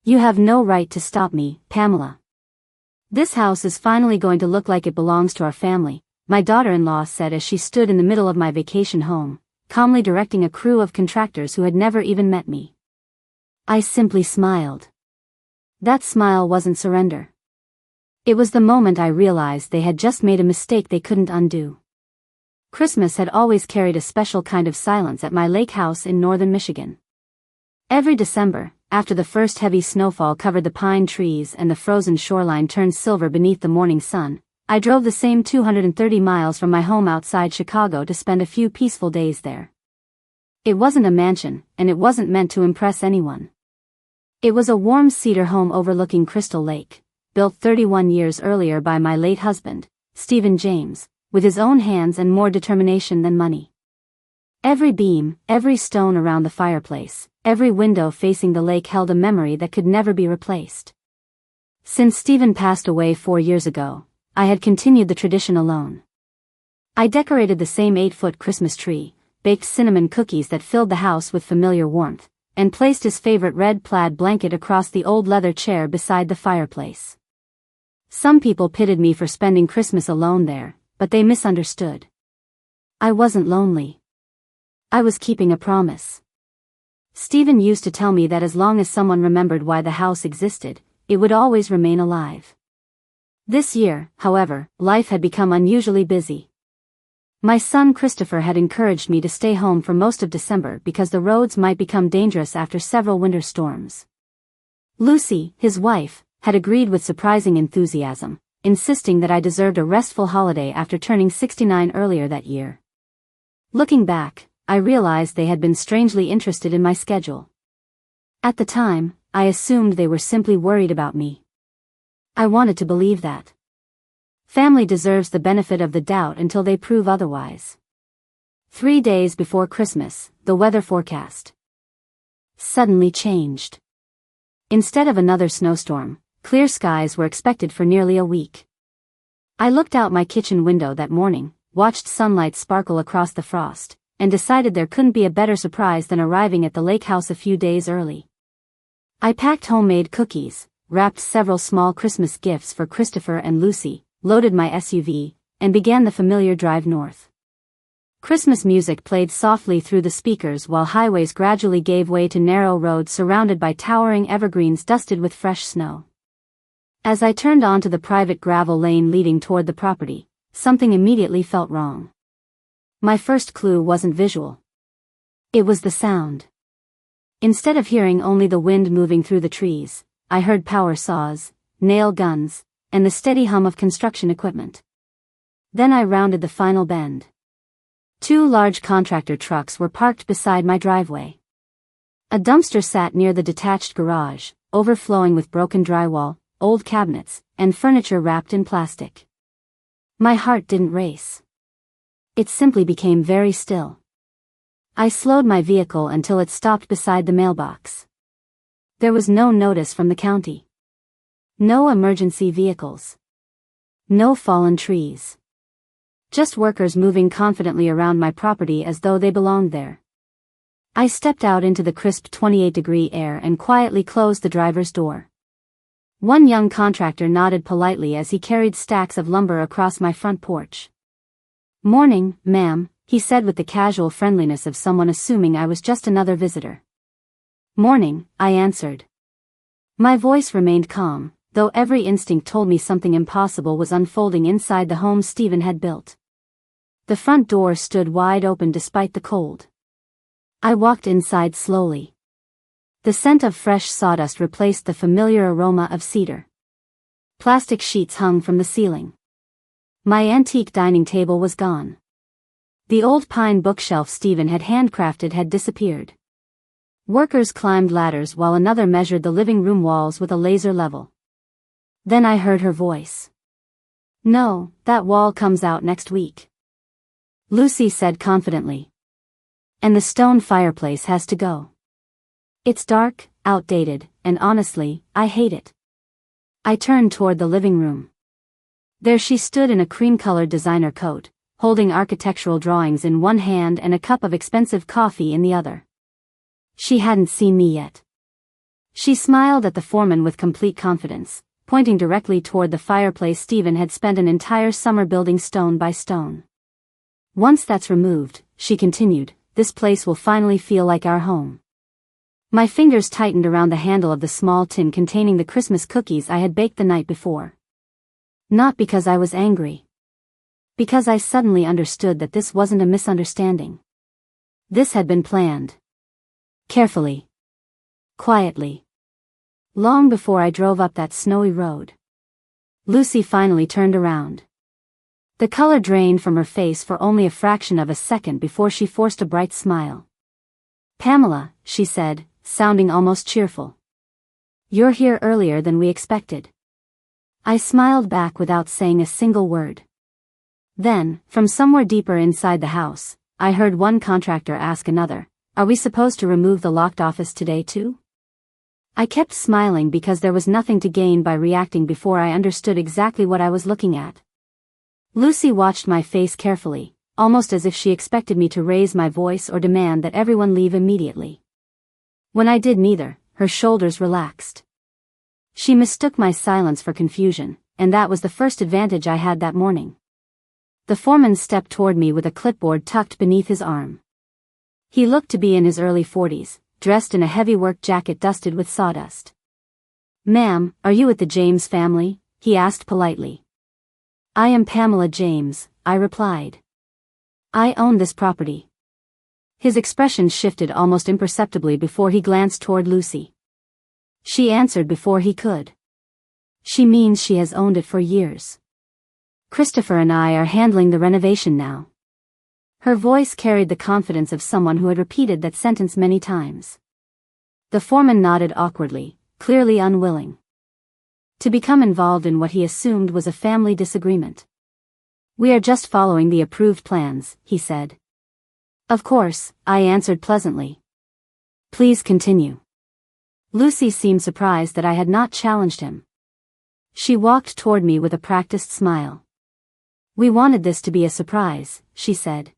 "You have no right to stop me, Pamela. This house is finally going to look like it belongs to our family," my daughter-in-law said as she stood in the middle of my vacation home, calmly directing a crew of contractors who had never even met me. I simply smiled. That smile wasn't surrender. It was the moment I realized they had just made a mistake they couldn't undo. Christmas had always carried a special kind of silence at my lake house in northern Michigan. Every December, after the first heavy snowfall covered the pine trees and the frozen shoreline turned silver beneath the morning sun, I drove the same 230 miles from my home outside Chicago to spend a few peaceful days there. It wasn't a mansion, and it wasn't meant to impress anyone. It was a warm cedar home overlooking Crystal Lake, built 31 years earlier by my late husband, Stephen James, with his own hands and more determination than money. Every beam, every stone around the fireplace, every window facing the lake held a memory that could never be replaced. Since Stephen passed away 4 years ago, I had continued the tradition alone. I decorated the same 8-foot Christmas tree, baked cinnamon cookies that filled the house with familiar warmth, and placed his favorite red plaid blanket across the old leather chair beside the fireplace. Some people pitied me for spending Christmas alone there, but they misunderstood. I wasn't lonely. I was keeping a promise. Stephen used to tell me that as long as someone remembered why the house existed, it would always remain alive. This year, however, life had become unusually busy. My son Christopher had encouraged me to stay home for most of December because the roads might become dangerous after several winter storms. Lucy, his wife, had agreed with surprising enthusiasm, insisting that I deserved a restful holiday after turning 69 earlier that year. Looking back, I realized they had been strangely interested in my schedule. At the time, I assumed they were simply worried about me. I wanted to believe that. Family deserves the benefit of the doubt until they prove otherwise. 3 days before Christmas, the weather forecast suddenly changed. Instead of another snowstorm, clear skies were expected for nearly a week. I looked out my kitchen window that morning, watched sunlight sparkle across the frost, and decided there couldn't be a better surprise than arriving at the lake house a few days early. I packed homemade cookies, wrapped several small Christmas gifts for Christopher and Lucy, loaded my SUV, and began the familiar drive north. Christmas music played softly through the speakers while highways gradually gave way to narrow roads surrounded by towering evergreens dusted with fresh snow. As I turned onto the private gravel lane leading toward the property, something immediately felt wrong. My first clue wasn't visual. It was the sound. Instead of hearing only the wind moving through the trees, I heard power saws, nail guns, and the steady hum of construction equipment. Then I rounded the final bend. 2 large contractor trucks were parked beside my driveway. A dumpster sat near the detached garage, overflowing with broken drywall, old cabinets, and furniture wrapped in plastic. My heart didn't race. It simply became very still. I slowed my vehicle until it stopped beside the mailbox. There was no notice from the county. No emergency vehicles. No fallen trees. Just workers moving confidently around my property as though they belonged there. I stepped out into the crisp 28-degree air and quietly closed the driver's door. One young contractor nodded politely as he carried stacks of lumber across my front porch. "Morning, ma'am," he said with the casual friendliness of someone assuming I was just another visitor. "Morning," I answered. My voice remained calm, though every instinct told me something impossible was unfolding inside the home Stephen had built. The front door stood wide open despite the cold. I walked inside slowly. The scent of fresh sawdust replaced the familiar aroma of cedar. Plastic sheets hung from the ceiling. My antique dining table was gone. The old pine bookshelf Stephen had handcrafted had disappeared. Workers climbed ladders while another measured the living room walls with a laser level. Then I heard her voice. "No, that wall comes out next week," Lucy said confidently. "And the stone fireplace has to go. It's dark, outdated, and honestly, I hate it." I turned toward the living room. There she stood in a cream-colored designer coat, holding architectural drawings in one hand and a cup of expensive coffee in the other. She hadn't seen me yet. She smiled at the foreman with complete confidence, pointing directly toward the fireplace Stephen had spent an entire summer building stone by stone. Once that's removed, she continued, this place will finally feel like our home. My fingers tightened around the handle of the small tin containing the Christmas cookies I had baked the night before. Not because I was angry. Because I suddenly understood that this wasn't a misunderstanding. This had been planned. Carefully. Quietly. Long before I drove up that snowy road. Lucy finally turned around. The color drained from her face for only a fraction of a second before she forced a bright smile. Pamela, she said, sounding almost cheerful. You're here earlier than we expected. I smiled back without saying a single word. Then, from somewhere deeper inside the house, I heard one contractor ask another, are we supposed to remove the locked office today too? I kept smiling because there was nothing to gain by reacting before I understood exactly what I was looking at. Lucy watched my face carefully, almost as if she expected me to raise my voice or demand that everyone leave immediately. When I did neither, her shoulders relaxed. She mistook my silence for confusion, and that was the first advantage I had that morning. The foreman stepped toward me with a clipboard tucked beneath his arm. He looked to be in his early 40s, dressed in a heavy work jacket dusted with sawdust. Ma'am, are you with the James family? He asked politely. I am Pamela James, I replied. I own this property. His expression shifted almost imperceptibly before he glanced toward Lucy. She answered before he could. She means she has owned it for years. Christopher and I are handling the renovation now. Her voice carried the confidence of someone who had repeated that sentence many times. The foreman nodded awkwardly, clearly unwilling to become involved in what he assumed was a family disagreement. We are just following the approved plans, he said. Of course, I answered pleasantly. Please continue. Lucy seemed surprised that I had not challenged him. She walked toward me with a practiced smile. We wanted this to be a surprise, she said.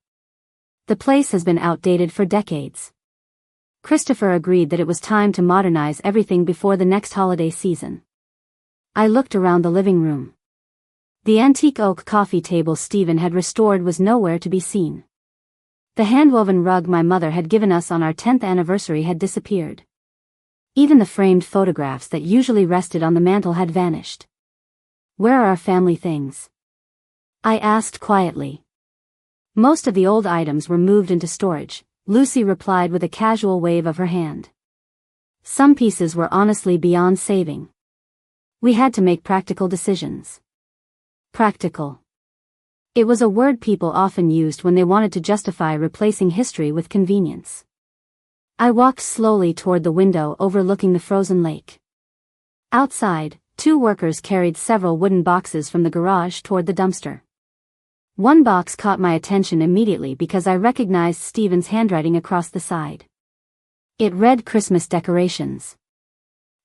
The place has been outdated for decades. Christopher agreed that it was time to modernize everything before the next holiday season. I looked around the living room. The antique oak coffee table Stephen had restored was nowhere to be seen. The hand-woven rug my mother had given us on our 10th anniversary had disappeared. Even the framed photographs that usually rested on the mantel had vanished. Where are our family things? I asked quietly. Most of the old items were moved into storage, Lucy replied with a casual wave of her hand. Some pieces were honestly beyond saving. We had to make practical decisions. Practical. It was a word people often used when they wanted to justify replacing history with convenience. I walked slowly toward the window overlooking the frozen lake. Outside, 2 workers carried several wooden boxes from the garage toward the dumpster. One box caught my attention immediately because I recognized Stephen's handwriting across the side. It read Christmas decorations.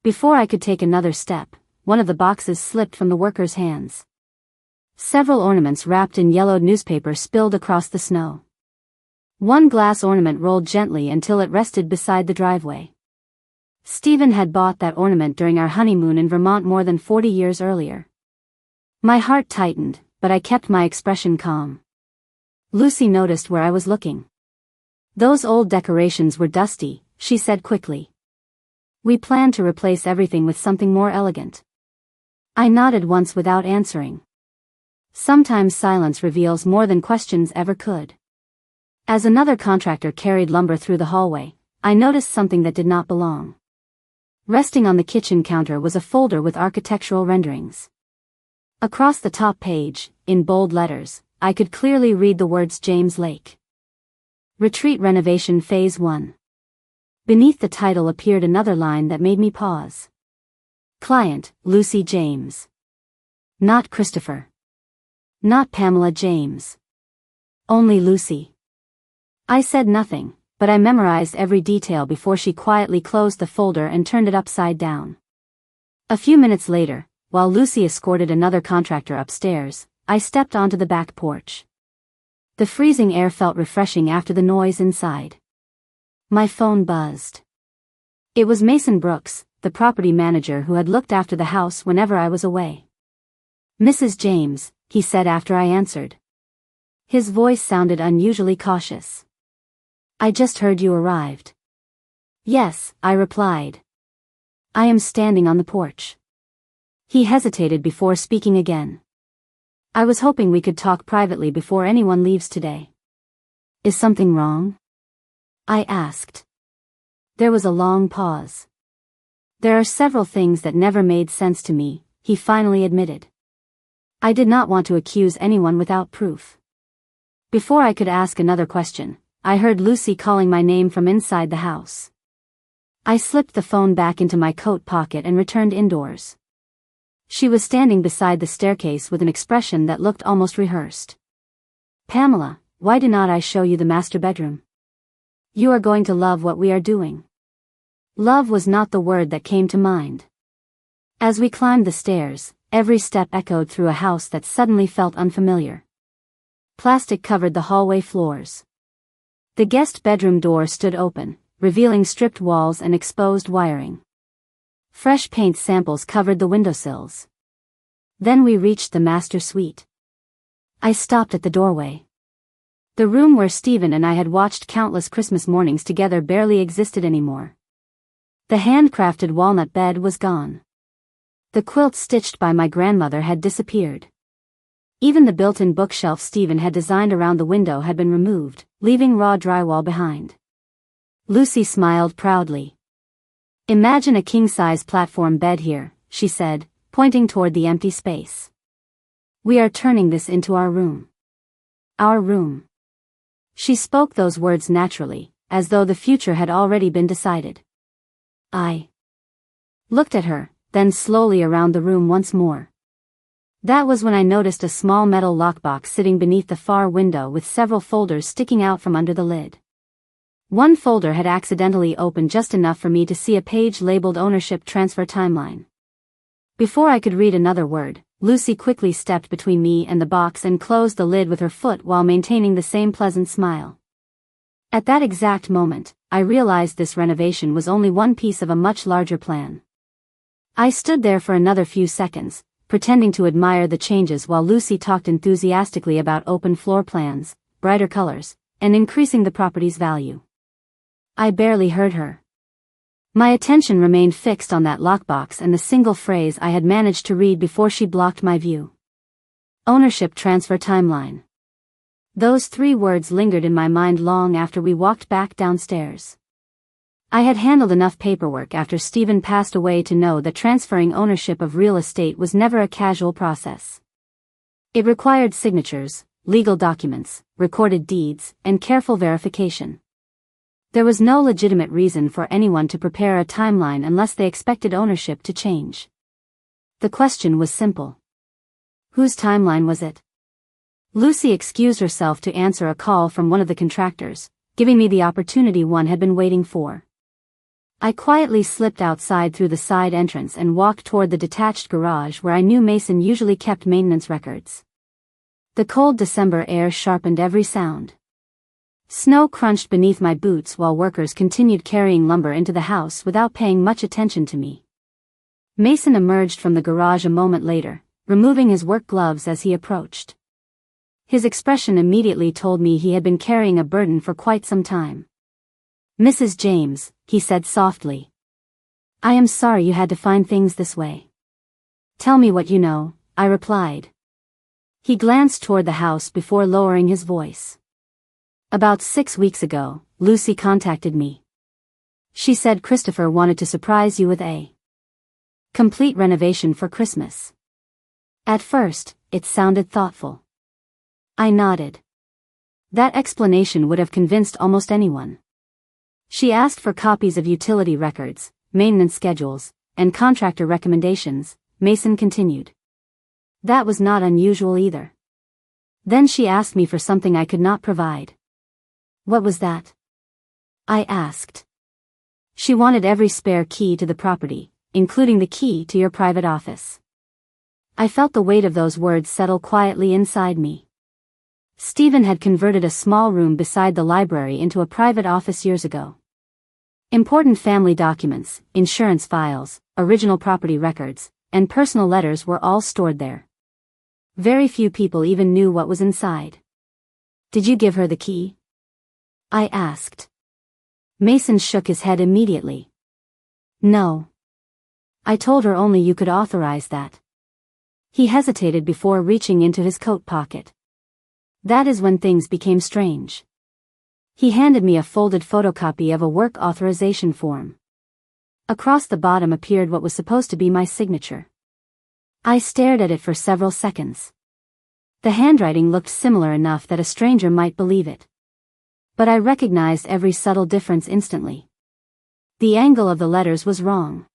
Before I could take another step, one of the boxes slipped from the worker's hands. Several ornaments wrapped in yellowed newspaper spilled across the snow. One glass ornament rolled gently until it rested beside the driveway. Stephen had bought that ornament during our honeymoon in Vermont more than 40 years earlier. My heart tightened, but I kept my expression calm. Lucy noticed where I was looking. Those old decorations were dusty, she said quickly. We planned to replace everything with something more elegant. I nodded once without answering. Sometimes silence reveals more than questions ever could. As another contractor carried lumber through the hallway, I noticed something that did not belong. Resting on the kitchen counter was a folder with architectural renderings. Across the top page, in bold letters, I could clearly read the words James Lake. Retreat Renovation Phase 1. Beneath the title appeared another line that made me pause. Client, Lucy James. Not Christopher. Not Pamela James. Only Lucy. I said nothing, but I memorized every detail before she quietly closed the folder and turned it upside down. A few minutes later, while Lucy escorted another contractor upstairs, I stepped onto the back porch. The freezing air felt refreshing after the noise inside. My phone buzzed. It was Mason Brooks, the property manager who had looked after the house whenever I was away. "Mrs. James," he said after I answered. His voice sounded unusually cautious. "I just heard you arrived." "Yes," I replied. "I am standing on the porch." He hesitated before speaking again. "I was hoping we could talk privately before anyone leaves today." "Is something wrong?" I asked. There was a long pause. "There are several things that never made sense to me," he finally admitted. I did not want to accuse anyone without proof. Before I could ask another question, I heard Lucy calling my name from inside the house. I slipped the phone back into my coat pocket and returned indoors. She was standing beside the staircase with an expression that looked almost rehearsed. "Pamela, why do not I show you the master bedroom? You are going to love what we are doing." Love was not the word that came to mind. As we climbed the stairs, every step echoed through a house that suddenly felt unfamiliar. Plastic covered the hallway floors. The guest bedroom door stood open, revealing stripped walls and exposed wiring. Fresh paint samples covered the windowsills. Then we reached the master suite. I stopped at the doorway. The room where Stephen and I had watched countless Christmas mornings together barely existed anymore. The handcrafted walnut bed was gone. The quilt stitched by my grandmother had disappeared. Even the built-in bookshelf Stephen had designed around the window had been removed, leaving raw drywall behind. Lucy smiled proudly. "Imagine a king-size platform bed here," she said, pointing toward the empty space. "We are turning this into our room." Our room. She spoke those words naturally, as though the future had already been decided. I looked at her, then slowly around the room once more. That was when I noticed a small metal lockbox sitting beneath the far window with several folders sticking out from under the lid. One folder had accidentally opened just enough for me to see a page labeled Ownership Transfer Timeline. Before I could read another word, Lucy quickly stepped between me and the box and closed the lid with her foot while maintaining the same pleasant smile. At that exact moment, I realized this renovation was only one piece of a much larger plan. I stood there for another few seconds, pretending to admire the changes while Lucy talked enthusiastically about open floor plans, brighter colors, and increasing the property's value. I barely heard her. My attention remained fixed on that lockbox and the single phrase I had managed to read before she blocked my view. Ownership Transfer Timeline. Those 3 words lingered in my mind long after we walked back downstairs. I had handled enough paperwork after Stephen passed away to know that transferring ownership of real estate was never a casual process. It required signatures, legal documents, recorded deeds, and careful verification. There was no legitimate reason for anyone to prepare a timeline unless they expected ownership to change. The question was simple. Whose timeline was it? Lucy excused herself to answer a call from one of the contractors, giving me the opportunity one had been waiting for. I quietly slipped outside through the side entrance and walked toward the detached garage where I knew Mason usually kept maintenance records. The cold December air sharpened every sound. Snow crunched beneath my boots while workers continued carrying lumber into the house without paying much attention to me. Mason emerged from the garage a moment later, removing his work gloves as he approached. His expression immediately told me he had been carrying a burden for quite some time. "Mrs. James," he said softly. "I am sorry you had to find things this way." "Tell me what you know," I replied. He glanced toward the house before lowering his voice. "About 6 weeks ago, Lucy contacted me. She said Christopher wanted to surprise you with a complete renovation for Christmas." At first, it sounded thoughtful. I nodded. That explanation would have convinced almost anyone. She asked for copies of utility records, maintenance schedules, and contractor recommendations, Mason continued. That was not unusual either. Then she asked me for something I could not provide. "What was that?" I asked. "She wanted every spare key to the property, including the key to your private office." I felt the weight of those words settle quietly inside me. Stephen had converted a small room beside the library into a private office years ago. Important family documents, insurance files, original property records, and personal letters were all stored there. Very few people even knew what was inside. "Did you give her the key?" I asked. Mason shook his head immediately. "No. I told her only you could authorize that." He hesitated before reaching into his coat pocket. That is when things became strange. He handed me a folded photocopy of a work authorization form. Across the bottom appeared what was supposed to be my signature. I stared at it for several seconds. The handwriting looked similar enough that a stranger might believe it. But I recognized every subtle difference instantly. The angle of the letters was wrong.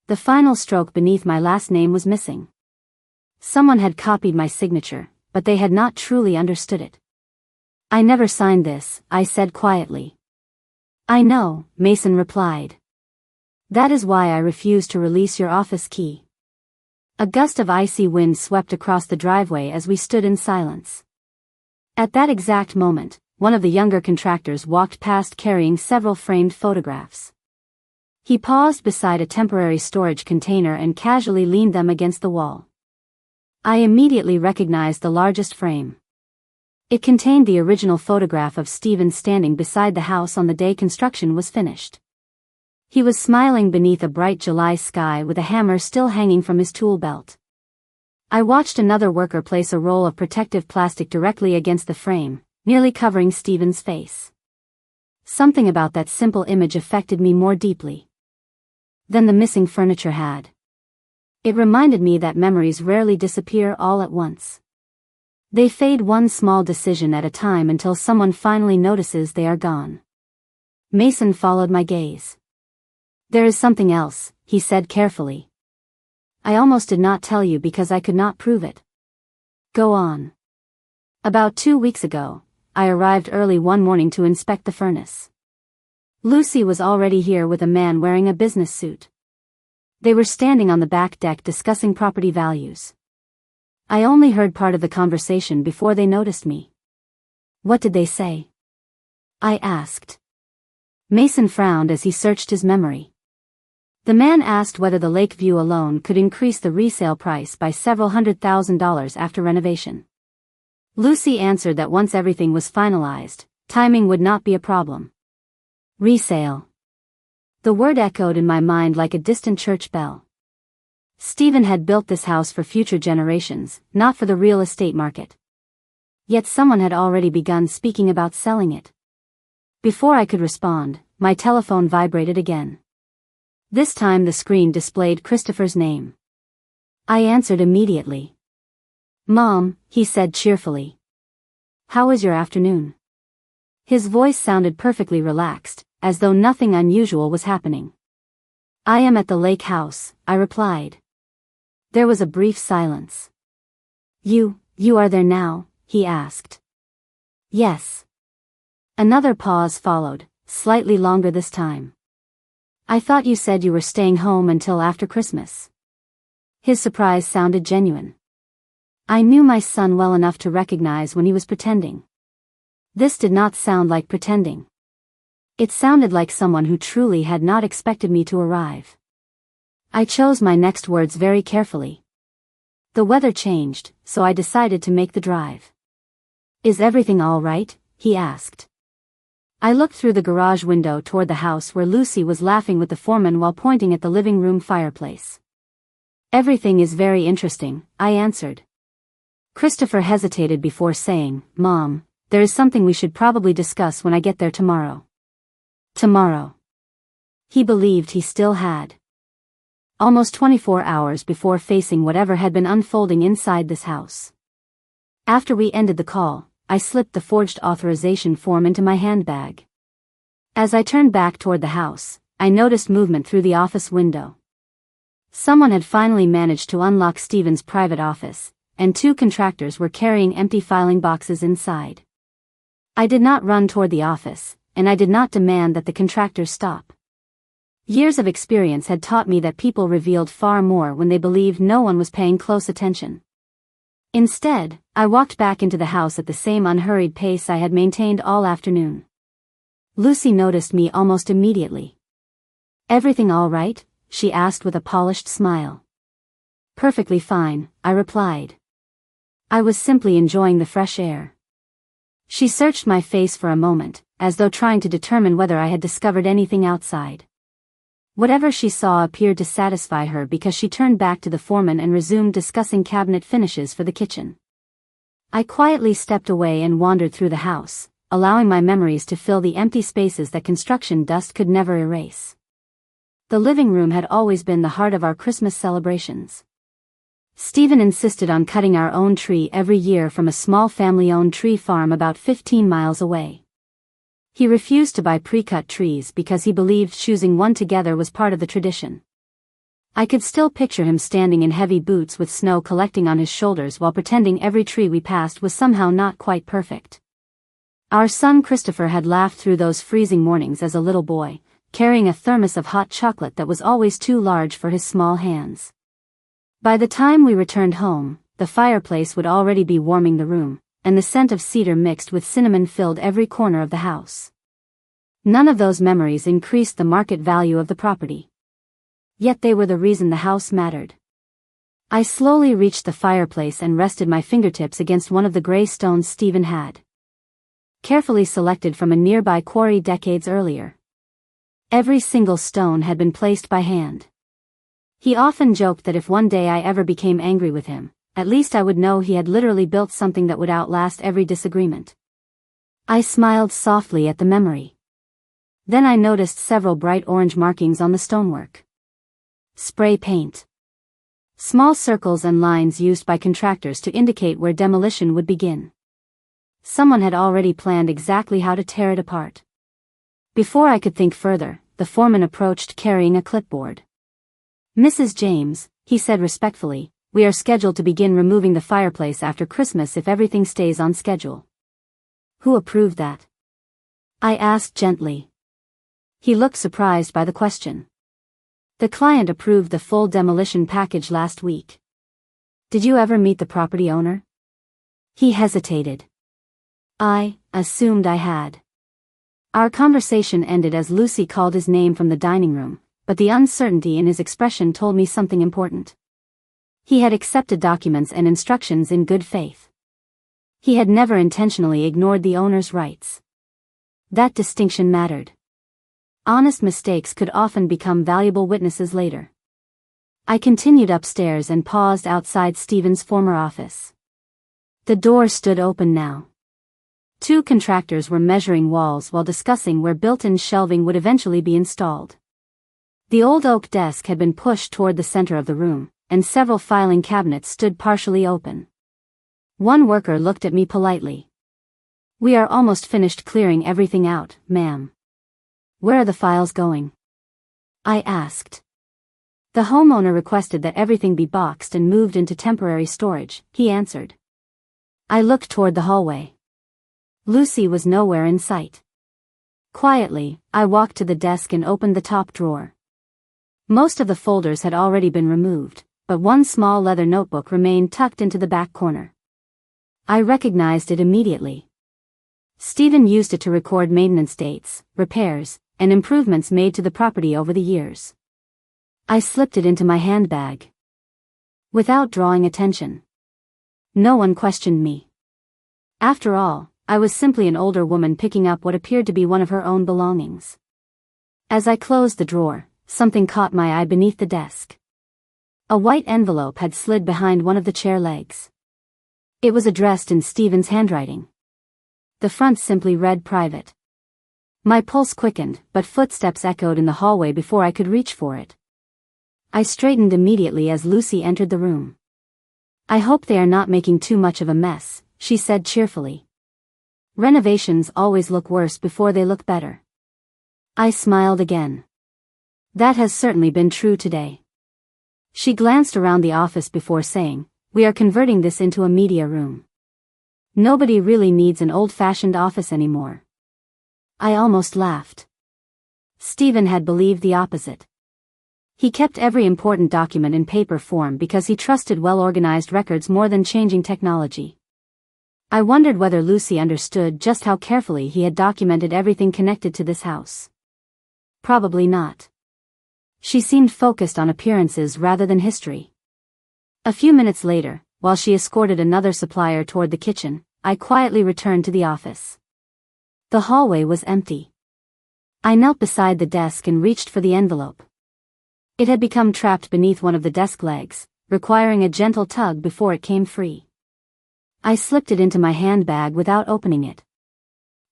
The final stroke beneath my last name was missing. Someone had copied my signature, but they had not truly understood it. "I never signed this," I said quietly. "I know," Mason replied. "That is why I refuse to release your office key." A gust of icy wind swept across the driveway as we stood in silence. At that exact moment, one of the younger contractors walked past carrying several framed photographs. He paused beside a temporary storage container and casually leaned them against the wall. I immediately recognized the largest frame. It contained the original photograph of Stephen standing beside the house on the day construction was finished. He was smiling beneath a bright July sky with a hammer still hanging from his tool belt. I watched another worker place a roll of protective plastic directly against the frame, nearly covering Stephen's face. Something about that simple image affected me more deeply than the missing furniture had. It reminded me that memories rarely disappear all at once. They fade one small decision at a time until someone finally notices they are gone. Mason followed my gaze. "There is something else," he said carefully. "I almost did not tell you because I could not prove it." "Go on." "About 2 weeks ago, I arrived early one morning to inspect the furnace. Lucy was already here with a man wearing a business suit. They were standing on the back deck discussing property values. I only heard part of the conversation before they noticed me." "What did they say?" I asked. Mason frowned as he searched his memory. The man asked whether the lake view alone could increase the resale price by several $100,000 after renovation. Lucy answered that once everything was finalized, timing would not be a problem. Resale. The word echoed in my mind like a distant church bell. Stephen had built this house for future generations, not for the real estate market. Yet someone had already begun speaking about selling it. Before I could respond, my telephone vibrated again. This time the screen displayed Christopher's name. I answered immediately. "Mom," he said cheerfully. "How was your afternoon?" His voice sounded perfectly relaxed, as though nothing unusual was happening. "I am at the lake house," I replied. There was a brief silence. You are there now?" he asked. "Yes." Another pause followed, slightly longer this time. "I thought you said you were staying home until after Christmas." His surprise sounded genuine. I knew my son well enough to recognize when he was pretending. This did not sound like pretending. It sounded like someone who truly had not expected me to arrive. I chose my next words very carefully. The weather changed, so I decided to make the drive. "Is everything all right?" he asked. I looked through the garage window toward the house where Lucy was laughing with the foreman while pointing at the living room fireplace. "Everything is very interesting," I answered. Christopher hesitated before saying, "Mom, there is something we should probably discuss when I get there tomorrow." Tomorrow. He believed he still had almost 24 hours before facing whatever had been unfolding inside this house. After we ended the call, I slipped the forged authorization form into my handbag. As I turned back toward the house, I noticed movement through the office window. Someone had finally managed to unlock Stephen's private office, and 2 contractors were carrying empty filing boxes inside. I did not run toward the office, and I did not demand that the contractors stop. Years of experience had taught me that people revealed far more when they believed no one was paying close attention. Instead, I walked back into the house at the same unhurried pace I had maintained all afternoon. Lucy noticed me almost immediately. "Everything all right?" she asked with a polished smile. "Perfectly fine," I replied. I was simply enjoying the fresh air. She searched my face for a moment, as though trying to determine whether I had discovered anything outside. Whatever she saw appeared to satisfy her because she turned back to the foreman and resumed discussing cabinet finishes for the kitchen. I quietly stepped away and wandered through the house, allowing my memories to fill the empty spaces that construction dust could never erase. The living room had always been the heart of our Christmas celebrations. Stephen insisted on cutting our own tree every year from a small family-owned tree farm about 15 miles away. He refused to buy pre-cut trees because he believed choosing one together was part of the tradition. I could still picture him standing in heavy boots with snow collecting on his shoulders while pretending every tree we passed was somehow not quite perfect. Our son Christopher had laughed through those freezing mornings as a little boy, carrying a thermos of hot chocolate that was always too large for his small hands. By the time we returned home, the fireplace would already be warming the room, and the scent of cedar mixed with cinnamon filled every corner of the house. None of those memories increased the market value of the property. Yet they were the reason the house mattered. I slowly reached the fireplace and rested my fingertips against one of the gray stones Stephen had carefully selected from a nearby quarry decades earlier. Every single stone had been placed by hand. He often joked that if one day I ever became angry with him, at least I would know he had literally built something that would outlast every disagreement. I smiled softly at the memory. Then I noticed several bright orange markings on the stonework. Spray paint. Small circles and lines used by contractors to indicate where demolition would begin. Someone had already planned exactly how to tear it apart. Before I could think further, the foreman approached carrying a clipboard. "Mrs. James," he said respectfully, "we are scheduled to begin removing the fireplace after Christmas if everything stays on schedule." "Who approved that?" I asked gently. He looked surprised by the question. "The client approved the full demolition package last week." "Did you ever meet the property owner?" He hesitated. I assumed I had. Our conversation ended as Lucy called his name from the dining room, but the uncertainty in his expression told me something important. He had accepted documents and instructions in good faith. He had never intentionally ignored the owner's rights. That distinction mattered. Honest mistakes could often become valuable witnesses later. I continued upstairs and paused outside Stephen's former office. The door stood open now. Two contractors were measuring walls while discussing where built-in shelving would eventually be installed. The old oak desk had been pushed toward the center of the room, and several filing cabinets stood partially open. One worker looked at me politely. "We are almost finished clearing everything out, ma'am." "Where are the files going?" I asked. "The homeowner requested that everything be boxed and moved into temporary storage," he answered. I looked toward the hallway. Lucy was nowhere in sight. Quietly, I walked to the desk and opened the top drawer. Most of the folders had already been removed, but one small leather notebook remained tucked into the back corner. I recognized it immediately. Stephen used it to record maintenance dates, repairs, and improvements made to the property over the years. I slipped it into my handbag. Without drawing attention. No one questioned me. After all, I was simply an older woman picking up what appeared to be one of her own belongings. As I closed the drawer, something caught my eye beneath the desk. A white envelope had slid behind one of the chair legs. It was addressed in Stephen's handwriting. The front simply read "Private." My pulse quickened, but footsteps echoed in the hallway before I could reach for it. I straightened immediately as Lucy entered the room. "I hope they are not making too much of a mess," she said cheerfully. "Renovations always look worse before they look better." I smiled again. That has certainly been true today. She glanced around the office before saying, "We are converting this into a media room. Nobody really needs an old-fashioned office anymore." I almost laughed. Stephen had believed the opposite. He kept every important document in paper form because he trusted well-organized records more than changing technology. I wondered whether Lucy understood just how carefully he had documented everything connected to this house. Probably not. She seemed focused on appearances rather than history. A few minutes later, while she escorted another supplier toward the kitchen, I quietly returned to the office. The hallway was empty. I knelt beside the desk and reached for the envelope. It had become trapped beneath one of the desk legs, requiring a gentle tug before it came free. I slipped it into my handbag without opening it.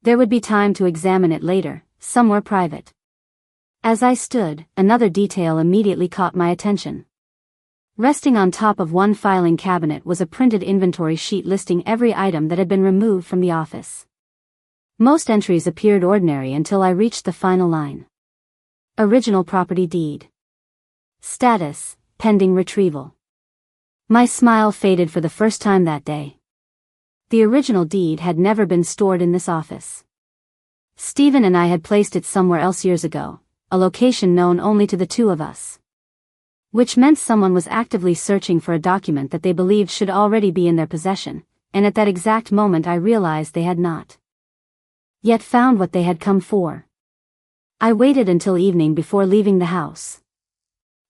There would be time to examine it later, somewhere private. As I stood, another detail immediately caught my attention. Resting on top of one filing cabinet was a printed inventory sheet listing every item that had been removed from the office. Most entries appeared ordinary until I reached the final line. Original property deed. Status, pending retrieval. My smile faded for the first time that day. The original deed had never been stored in this office. Stephen and I had placed it somewhere else years ago, a location known only to the two of us. Which meant someone was actively searching for a document that they believed should already be in their possession, and at that exact moment I realized they had not yet found what they had come for. I waited until evening before leaving the house.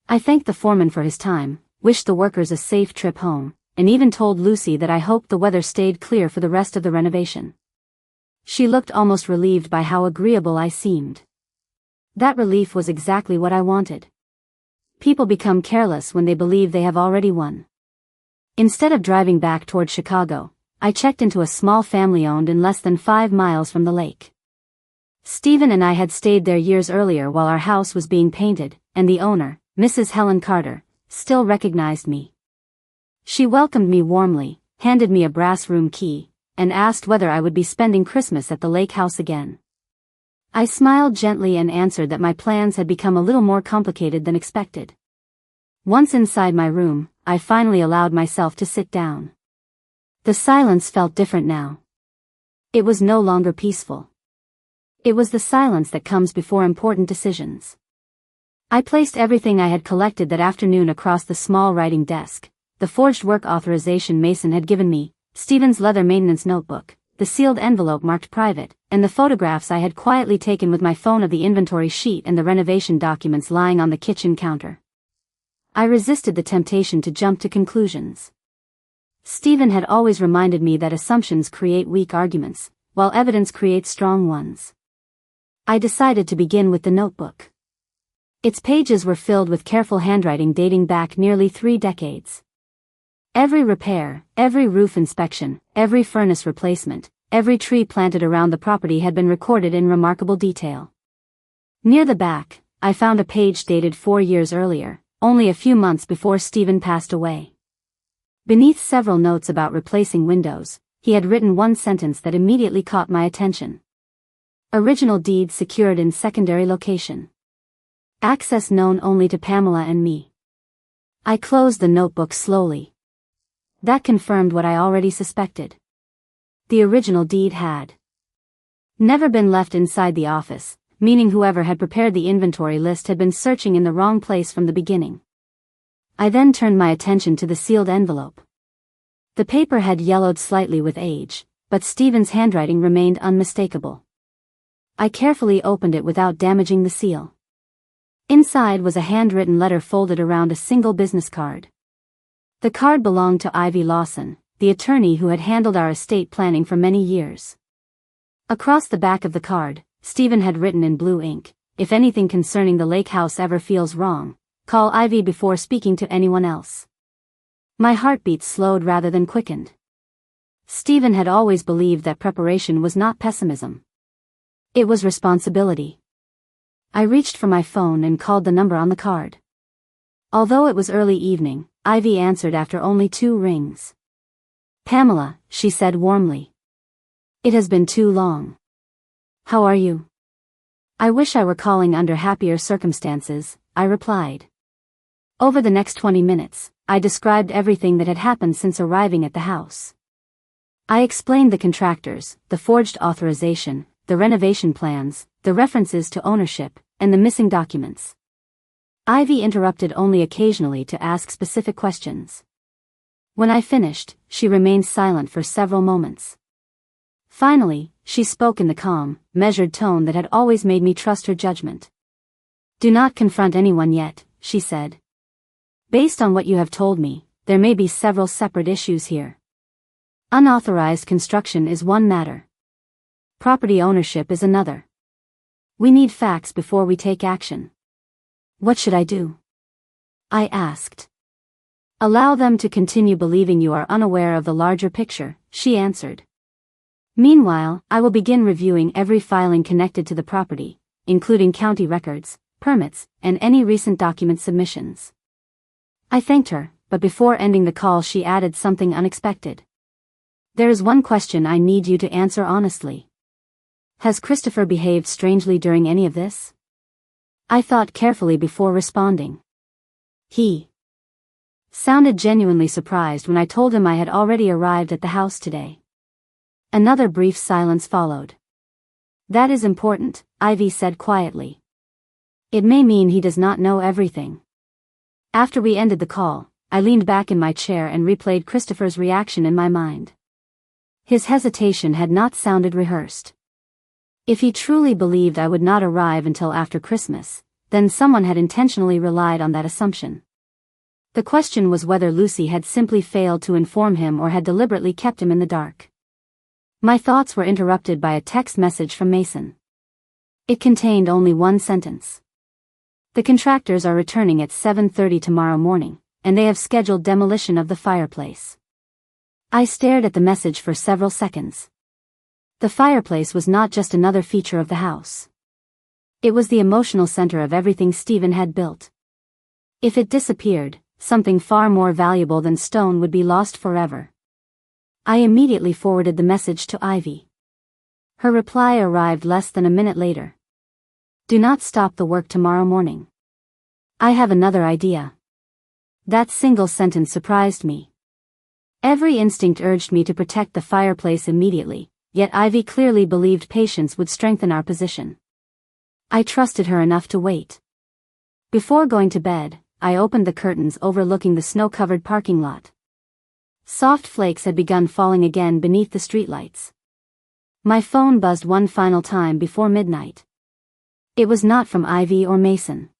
I thanked the foreman for his time, wished the workers a safe trip home, and even told Lucy that I hoped the weather stayed clear for the rest of the renovation. She looked almost relieved by how agreeable I seemed. That relief was exactly what I wanted. People become careless when they believe they have already won. Instead of driving back toward Chicago, I checked into a small family-owned inn less than 5 miles from the lake. Stephen and I had stayed there years earlier while our house was being painted, and the owner, Mrs. Helen Carter, still recognized me. She welcomed me warmly, handed me a brass room key, and asked whether I would be spending Christmas at the lake house again. I smiled gently and answered that my plans had become a little more complicated than expected. Once inside my room, I finally allowed myself to sit down. The silence felt different now. It was no longer peaceful. It was the silence that comes before important decisions. I placed everything I had collected that afternoon across the small writing desk, the forged work authorization Mason had given me, Stephen's leather maintenance notebook, the sealed envelope marked private, and the photographs I had quietly taken with my phone of the inventory sheet and the renovation documents lying on the kitchen counter. I resisted the temptation to jump to conclusions. Stephen had always reminded me that assumptions create weak arguments, while evidence creates strong ones. I decided to begin with the notebook. Its pages were filled with careful handwriting dating back nearly 3 decades. Every repair, every roof inspection, every furnace replacement, every tree planted around the property had been recorded in remarkable detail. Near the back, I found a page dated 4 years earlier, only a few months before Stephen passed away. Beneath several notes about replacing windows, he had written one sentence that immediately caught my attention. Original deed secured in secondary location. Access known only to Pamela and me. I closed the notebook slowly. That confirmed what I already suspected. The original deed had never been left inside the office, meaning whoever had prepared the inventory list had been searching in the wrong place from the beginning. I then turned my attention to the sealed envelope. The paper had yellowed slightly with age, but Stephen's handwriting remained unmistakable. I carefully opened it without damaging the seal. Inside was a handwritten letter folded around a single business card. The card belonged to Ivy Lawson, the attorney who had handled our estate planning for many years. Across the back of the card, Stephen had written in blue ink, "If anything concerning the lake house ever feels wrong, call Ivy before speaking to anyone else." My heartbeat slowed rather than quickened. Stephen had always believed that preparation was not pessimism. It was responsibility. I reached for my phone and called the number on the card. Although it was early evening, Ivy answered after only 2 rings. "Pamela," she said warmly. "It has been too long. How are you?" "I wish I were calling under happier circumstances," I replied. Over the next 20 minutes, I described everything that had happened since arriving at the house. I explained the contractors, the forged authorization, the renovation plans, the references to ownership, and the missing documents. Ivy interrupted only occasionally to ask specific questions. When I finished, she remained silent for several moments. Finally, she spoke in the calm, measured tone that had always made me trust her judgment. "Do not confront anyone yet," she said. "Based on what you have told me, there may be several separate issues here. Unauthorized construction is one matter. Property ownership is another. We need facts before we take action." "What should I do?" I asked. "Allow them to continue believing you are unaware of the larger picture," she answered. "Meanwhile, I will begin reviewing every filing connected to the property, including county records, permits, and any recent document submissions." I thanked her, but before ending the call she added something unexpected. "There is one question I need you to answer honestly. Has Christopher behaved strangely during any of this?" I thought carefully before responding. He sounded genuinely surprised when I told him I had already arrived at the house today. Another brief silence followed. "That is important," Ivy said quietly. "It may mean he does not know everything." After we ended the call, I leaned back in my chair and replayed Christopher's reaction in my mind. His hesitation had not sounded rehearsed. If he truly believed I would not arrive until after Christmas, then someone had intentionally relied on that assumption. The question was whether Lucy had simply failed to inform him or had deliberately kept him in the dark. My thoughts were interrupted by a text message from Mason. It contained only one sentence. "The contractors are returning at 7:30 tomorrow morning, and they have scheduled demolition of the fireplace." I stared at the message for several seconds. The fireplace was not just another feature of the house. It was the emotional center of everything Stephen had built. If it disappeared, something far more valuable than stone would be lost forever. I immediately forwarded the message to Ivy. Her reply arrived less than a minute later. "Do not stop the work tomorrow morning. I have another idea." That single sentence surprised me. Every instinct urged me to protect the fireplace immediately, yet Ivy clearly believed patience would strengthen our position. I trusted her enough to wait. Before going to bed, I opened the curtains overlooking the snow-covered parking lot. Soft flakes had begun falling again beneath the streetlights. My phone buzzed one final time before midnight. It was not from Ivy or Mason.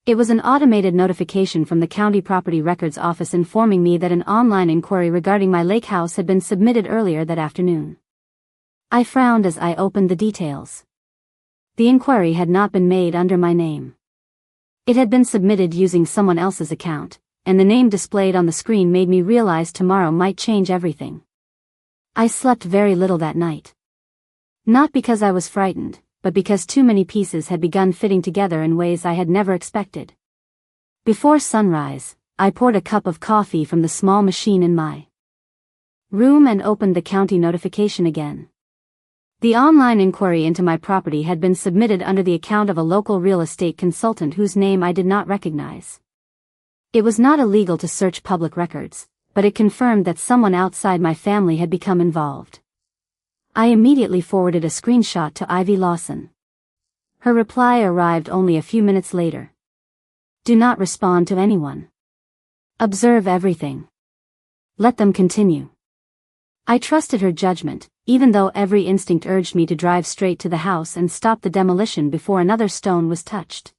It was an automated notification from the County Property Records Office informing me that an online inquiry regarding my lake house had been submitted earlier that afternoon. I frowned as I opened the details. The inquiry had not been made under my name. It had been submitted using someone else's account, and the name displayed on the screen made me realize tomorrow might change everything. I slept very little that night. Not because I was frightened, but because too many pieces had begun fitting together in ways I had never expected. Before sunrise, I poured a cup of coffee from the small machine in my room and opened the county notification again. The online inquiry into my property had been submitted under the account of a local real estate consultant whose name I did not recognize. It was not illegal to search public records, but it confirmed that someone outside my family had become involved. I immediately forwarded a screenshot to Ivy Lawson. Her reply arrived only a few minutes later. "Do not respond to anyone. Observe everything. Let them continue." I trusted her judgment, even though every instinct urged me to drive straight to the house and stop the demolition before another stone was touched.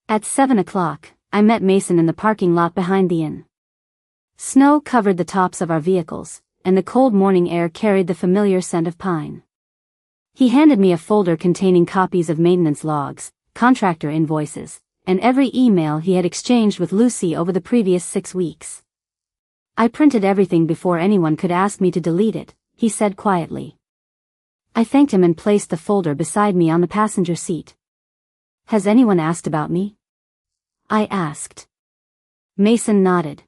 At 7 o'clock, I met Mason in the parking lot behind the inn. Snow covered the tops of our vehicles, and the cold morning air carried the familiar scent of pine. He handed me a folder containing copies of maintenance logs, contractor invoices, and every email he had exchanged with Lucy over the previous 6 weeks. "I printed everything before anyone could ask me to delete it," he said quietly. I thanked him and placed the folder beside me on the passenger seat. "Has anyone asked about me?" I asked. Mason nodded.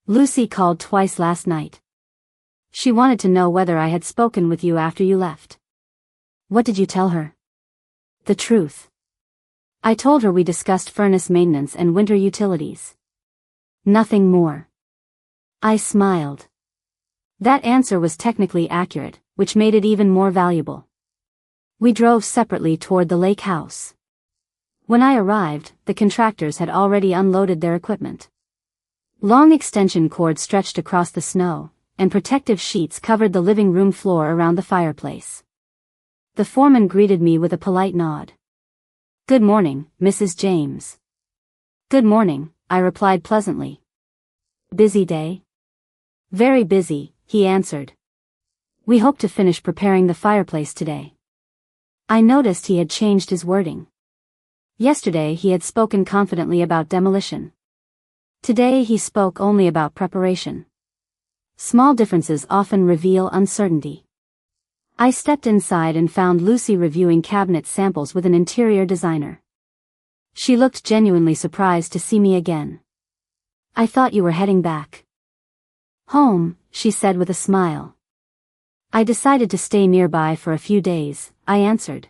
"Lucy called twice last night. She wanted to know whether I had spoken with you after you left." "What did you tell her?" "The truth. I told her we discussed furnace maintenance and winter utilities. Nothing more." I smiled. That answer was technically accurate, which made it even more valuable. We drove separately toward the lake house. When I arrived, the contractors had already unloaded their equipment. Long extension cords stretched across the snow, and protective sheets covered the living room floor around the fireplace. The foreman greeted me with a polite nod. "Good morning, Mrs. James." "Good morning," I replied pleasantly. "Busy day?" "Very busy," he answered. "We hope to finish preparing the fireplace today." I noticed he had changed his wording. Yesterday he had spoken confidently about demolition. Today he spoke only about preparation. Small differences often reveal uncertainty. I stepped inside and found Lucy reviewing cabinet samples with an interior designer. She looked genuinely surprised to see me again. "I thought you were heading back home," she said with a smile. "I decided to stay nearby for a few days," I answered.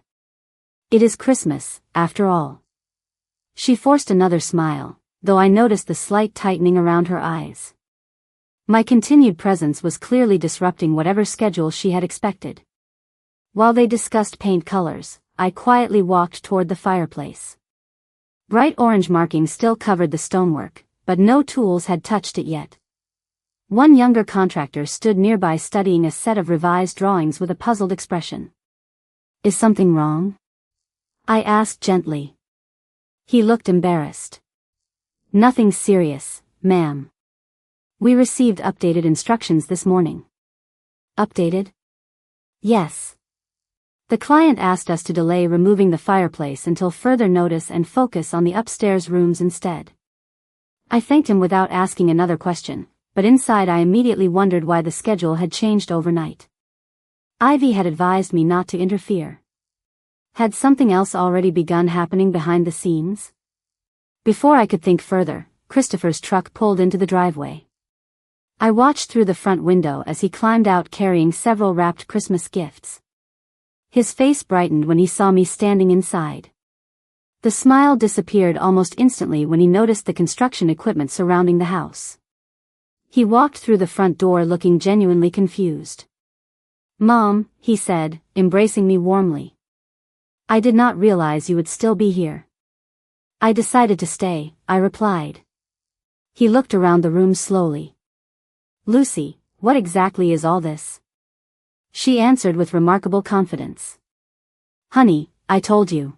"It is Christmas, after all." She forced another smile, though I noticed the slight tightening around her eyes. My continued presence was clearly disrupting whatever schedule she had expected. While they discussed paint colors, I quietly walked toward the fireplace. Bright orange markings still covered the stonework, but no tools had touched it yet. One younger contractor stood nearby studying a set of revised drawings with a puzzled expression. "Is something wrong?" I asked gently. He looked embarrassed. "Nothing serious, ma'am. We received updated instructions this morning." "Updated?" "Yes. The client asked us to delay removing the fireplace until further notice and focus on the upstairs rooms instead." I thanked him without asking another question, but inside I immediately wondered why the schedule had changed overnight. Ivy had advised me not to interfere. Had something else already begun happening behind the scenes? Before I could think further, Christopher's truck pulled into the driveway. I watched through the front window as he climbed out carrying several wrapped Christmas gifts. His face brightened when he saw me standing inside. The smile disappeared almost instantly when he noticed the construction equipment surrounding the house. He walked through the front door looking genuinely confused. "Mom," he said, embracing me warmly. "I did not realize you would still be here." "I decided to stay," I replied. He looked around the room slowly. "Lucy, what exactly is all this?" She answered with remarkable confidence. "Honey, I told you.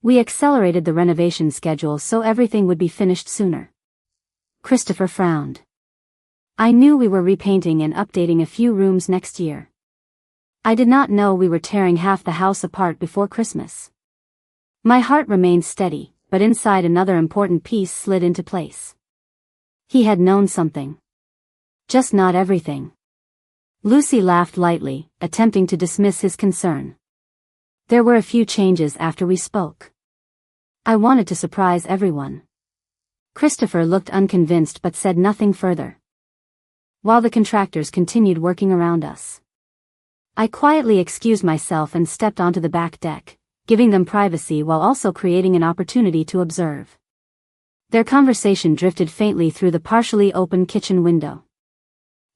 We accelerated the renovation schedule so everything would be finished sooner." Christopher frowned. "I knew we were repainting and updating a few rooms next year. I did not know we were tearing half the house apart before Christmas." My heart remained steady, but inside another important piece slid into place. He had known something. Just not everything. Lucy laughed lightly, attempting to dismiss his concern. "There were a few changes after we spoke. I wanted to surprise everyone." Christopher looked unconvinced but said nothing further. While the contractors continued working around us, I quietly excused myself and stepped onto the back deck, giving them privacy while also creating an opportunity to observe. Their conversation drifted faintly through the partially open kitchen window.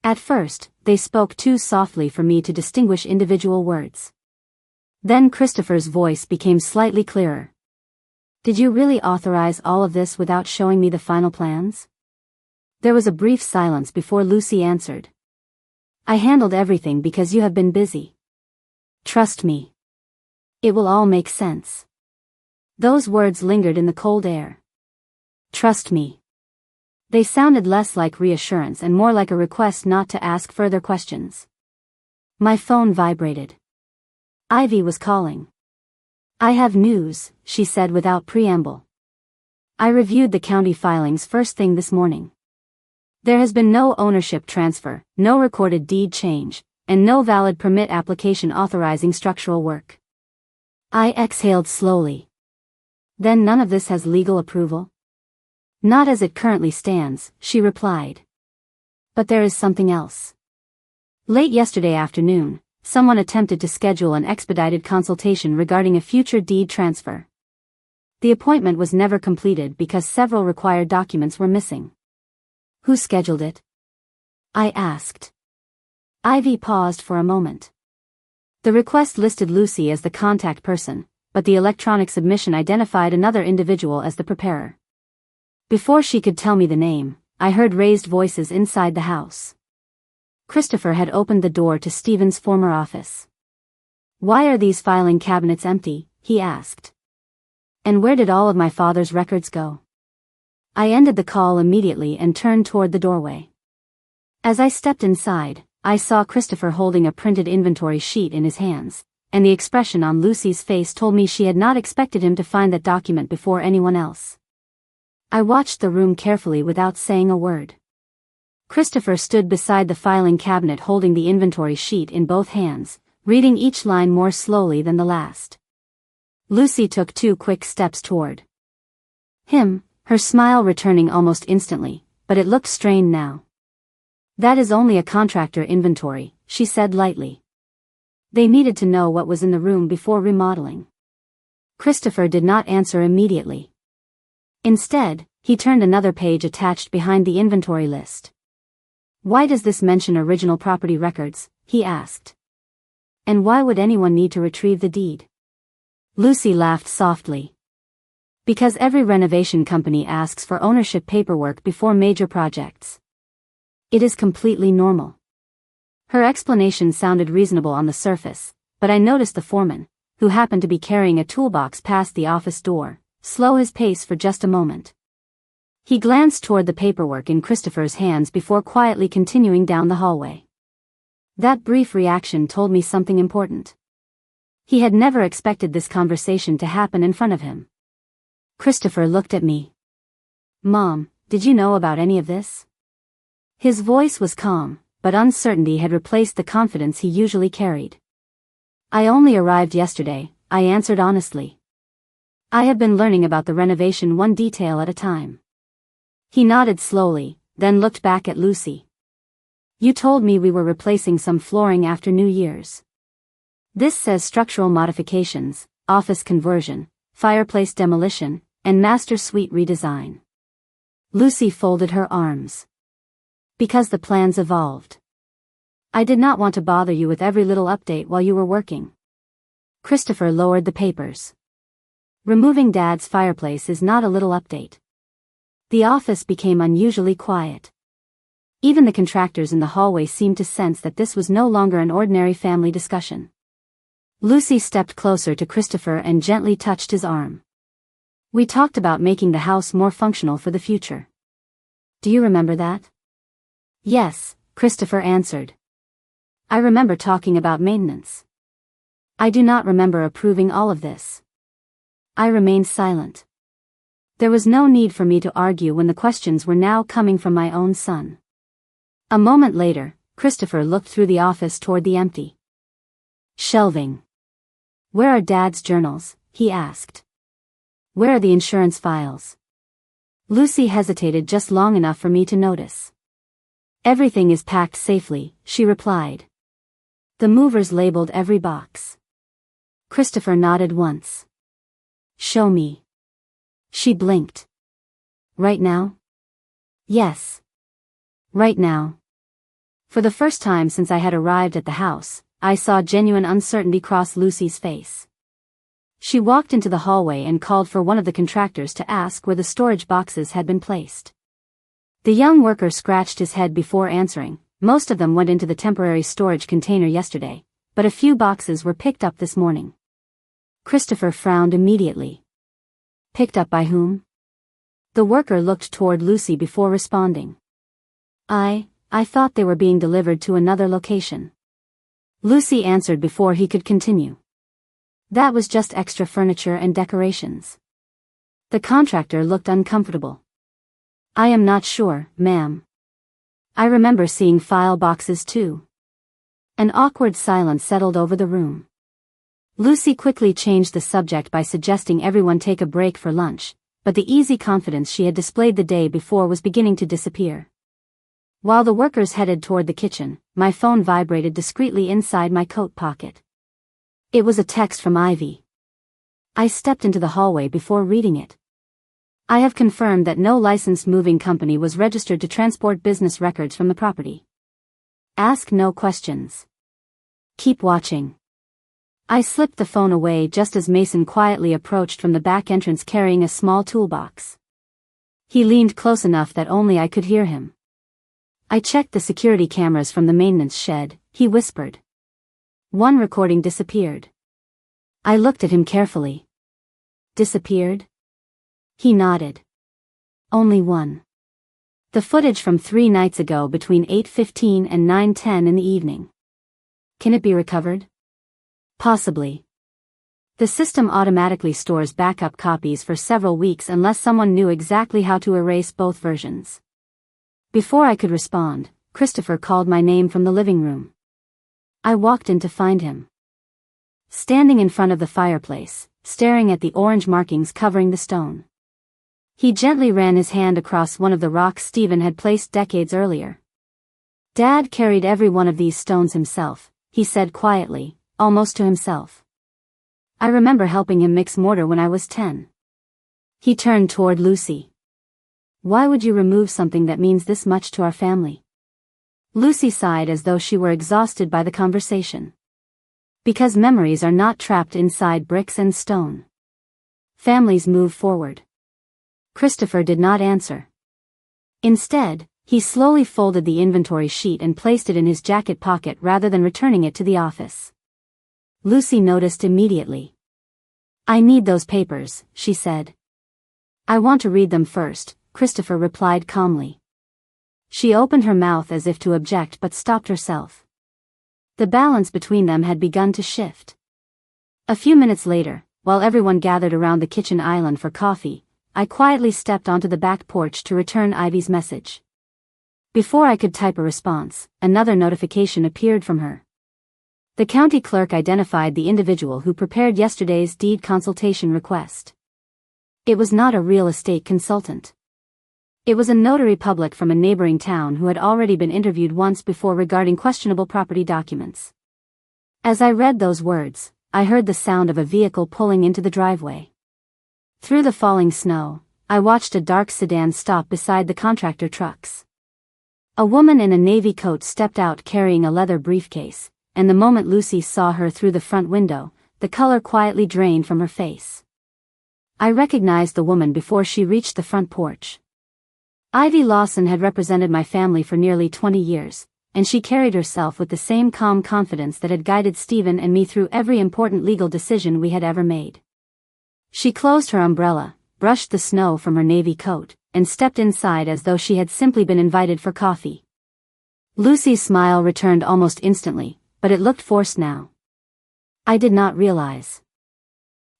At first, they spoke too softly for me to distinguish individual words. Then Christopher's voice became slightly clearer. "Did you really authorize all of this without showing me the final plans?" There was a brief silence before Lucy answered. "I handled everything because you have been busy. Trust me. It will all make sense." Those words lingered in the cold air. Trust me. They sounded less like reassurance and more like a request not to ask further questions. My phone vibrated. Ivy was calling. "I have news," she said without preamble. "I reviewed the county filings first thing this morning. There has been no ownership transfer, no recorded deed change, and no valid permit application authorizing structural work." I exhaled slowly. "Then none of this has legal approval?" "Not as it currently stands," she replied. "But there is something else. Late yesterday afternoon, someone attempted to schedule an expedited consultation regarding a future deed transfer. The appointment was never completed because several required documents were missing." "Who scheduled it?" I asked. Ivy paused for a moment. The request listed Lucy as the contact person, but the electronic submission identified another individual as the preparer. Before she could tell me the name, I heard raised voices inside the house. Christopher had opened the door to Stephen's former office. "Why are these filing cabinets empty?" he asked. "And where did all of my father's records go?" I ended the call immediately and turned toward the doorway. As I stepped inside, I saw Christopher holding a printed inventory sheet in his hands, and the expression on Lucy's face told me she had not expected him to find that document before anyone else. I watched the room carefully without saying a word. Christopher stood beside the filing cabinet holding the inventory sheet in both hands, reading each line more slowly than the last. Lucy took 2 quick steps toward him, her smile returning almost instantly, but it looked strained now. "That is only a contractor inventory," she said lightly. "They needed to know what was in the room before remodeling." Christopher did not answer immediately. Instead, he turned another page attached behind the inventory list. "Why does this mention original property records?" he asked. "And why would anyone need to retrieve the deed?" Lucy laughed softly. "Because every renovation company asks for ownership paperwork before major projects. It is completely normal." Her explanation sounded reasonable on the surface, but I noticed the foreman, who happened to be carrying a toolbox past the office door, slow his pace for just a moment. He glanced toward the paperwork in Christopher's hands before quietly continuing down the hallway. That brief reaction told me something important. He had never expected this conversation to happen in front of him. Christopher looked at me. "Mom, did you know about any of this?" His voice was calm, but uncertainty had replaced the confidence he usually carried. "I only arrived yesterday," I answered honestly. "I have been learning about the renovation one detail at a time." He nodded slowly, then looked back at Lucy. "You told me we were replacing some flooring after New Year's. This says structural modifications, office conversion, fireplace demolition, and master suite redesign." Lucy folded her arms. "Because the plans evolved. I did not want to bother you with every little update while you were working." Christopher lowered the papers. "Removing Dad's fireplace is not a little update." The office became unusually quiet. Even the contractors in the hallway seemed to sense that this was no longer an ordinary family discussion. Lucy stepped closer to Christopher and gently touched his arm. "We talked about making the house more functional for the future. Do you remember that?" "Yes," Christopher answered. "I remember talking about maintenance. I do not remember approving all of this." I remained silent. There was no need for me to argue when the questions were now coming from my own son. A moment later, Christopher looked through the office toward the empty shelving. "Where are Dad's journals?" he asked. "Where are the insurance files?" Lucy hesitated just long enough for me to notice. "Everything is packed safely," she replied. "The movers labeled every box." Christopher nodded once. "Show me." She blinked. "Right now?" "Yes. Right now." For the first time since I had arrived at the house, I saw genuine uncertainty cross Lucy's face. She walked into the hallway and called for one of the contractors to ask where the storage boxes had been placed. The young worker scratched his head before answering. "Most of them went into the temporary storage container yesterday, but a few boxes were picked up this morning." Christopher frowned immediately. "Picked up by whom?" The worker looked toward Lucy before responding. I thought they were being delivered to another location." Lucy answered before he could continue. "That was just extra furniture and decorations." The contractor looked uncomfortable. "I am not sure, ma'am. I remember seeing file boxes too." An awkward silence settled over the room. Lucy quickly changed the subject by suggesting everyone take a break for lunch, but the easy confidence she had displayed the day before was beginning to disappear. While the workers headed toward the kitchen, my phone vibrated discreetly inside my coat pocket. It was a text from Ivy. I stepped into the hallway before reading it. "I have confirmed that no licensed moving company was registered to transport business records from the property. Ask no questions. Keep watching." I slipped the phone away just as Mason quietly approached from the back entrance carrying a small toolbox. He leaned close enough that only I could hear him. I checked the security cameras from the maintenance shed, he whispered. One recording disappeared. I looked at him carefully. Disappeared? He nodded. Only one. The footage from 3 nights ago between 8:15 and 9:10 in the evening. Can it be recovered? Possibly. The system automatically stores backup copies for several weeks unless someone knew exactly how to erase both versions. Before I could respond, Christopher called my name from the living room. I walked in to find him standing in front of the fireplace, staring at the orange markings covering the stone. He gently ran his hand across one of the rocks Stephen had placed decades earlier. Dad carried every one of these stones himself, he said quietly, almost to himself. I remember helping him mix mortar when I was 10. He turned toward Lucy. Why would you remove something that means this much to our family? Lucy sighed as though she were exhausted by the conversation. Because memories are not trapped inside bricks and stone. Families move forward. Christopher did not answer. Instead, he slowly folded the inventory sheet and placed it in his jacket pocket rather than returning it to the office. Lucy noticed immediately. I need those papers, she said. I want to read them first, Christopher replied calmly. She opened her mouth as if to object but stopped herself. The balance between them had begun to shift. A few minutes later, while everyone gathered around the kitchen island for coffee, I quietly stepped onto the back porch to return Ivy's message. Before I could type a response, another notification appeared from her. The county clerk identified the individual who prepared yesterday's deed consultation request. It was not a real estate consultant. It was a notary public from a neighboring town who had already been interviewed once before regarding questionable property documents. As I read those words, I heard the sound of a vehicle pulling into the driveway. Through the falling snow, I watched a dark sedan stop beside the contractor trucks. A woman in a navy coat stepped out carrying a leather briefcase, and the moment Lucy saw her through the front window, the color quietly drained from her face. I recognized the woman before she reached the front porch. Ivy Lawson had represented my family for nearly 20 years, and she carried herself with the same calm confidence that had guided Stephen and me through every important legal decision we had ever made. She closed her umbrella, brushed the snow from her navy coat, and stepped inside as though she had simply been invited for coffee. Lucy's smile returned almost instantly, but it looked forced now. I did not realize.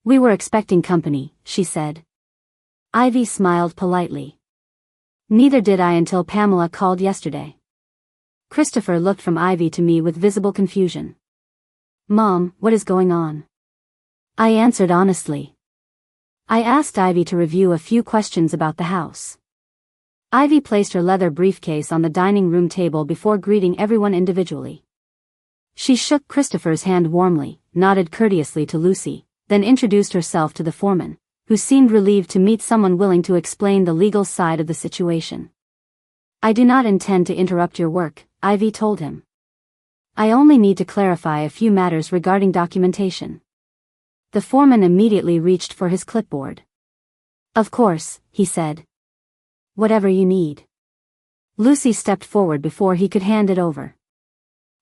We were expecting company, she said. Ivy smiled politely. Neither did I until Pamela called yesterday. Christopher looked from Ivy to me with visible confusion. Mom, what is going on? I answered honestly. I asked Ivy to review a few questions about the house. Ivy placed her leather briefcase on the dining room table before greeting everyone individually. She shook Christopher's hand warmly, nodded courteously to Lucy, then introduced herself to the foreman, who seemed relieved to meet someone willing to explain the legal side of the situation. I do not intend to interrupt your work, Ivy told him. I only need to clarify a few matters regarding documentation. The foreman immediately reached for his clipboard. Of course, he said. Whatever you need. Lucy stepped forward before he could hand it over.